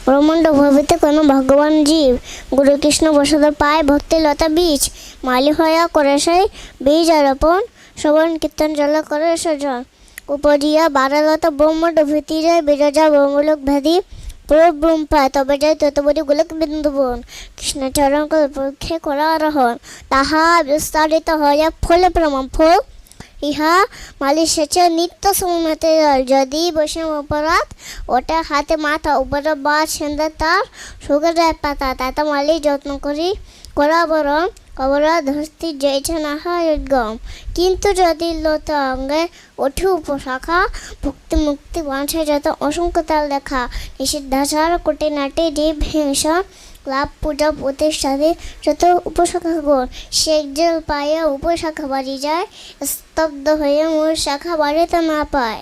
ব্রহ্মাণ্ড ভবিতে কোন ভগবান জীব গুরু কৃষ্ণ বসুধ পায় ভক্তি লতা বীজ মালি হইয়া করে সেই বীজ আরোপণ শ্রবণ কীর্তন জল করে সজন উপজিয়া বারালতা ব্রহ্মাণ্ড ভিতিরে বিরজা ব্রহ্মলোক ভেদি পুরো ব্রহ্ম পায় তবে যায় ততবরী গোলক বিন্দুবন কৃষ্ণচরণ পক্ষে করা আরোহণ তাহা বিস্তারিত হইয়া ফলে প্রমাণ ফল ইহা মালি সেচে নিত্য সমতে যদি বৈষ্ণব অপরাধ ওটা হাতে মাথা উপরে বা ছেন্দে তার সুগের পাতা তাতে মালি যত্ন করি করা বরং অবরাধ হস্তি জয়ছে নাহা উদ্গম কিন্তু যদি লত অঙ্গে ওঠে উপশাখা ভক্তি মুক্তি বাঁচে যত অসংখ্য তাল দেখা নিষিদ্ধাচার কোটি নাটে জীব হিংসা লাভ পূজা প্রতিষ্ঠাতে যত উপশাখা গুণ শেখ জল পায়ে উপশাখা বাড়ি যায় স্তব্ধ হয়ে মূল শাখা বাড়িতে না পায়।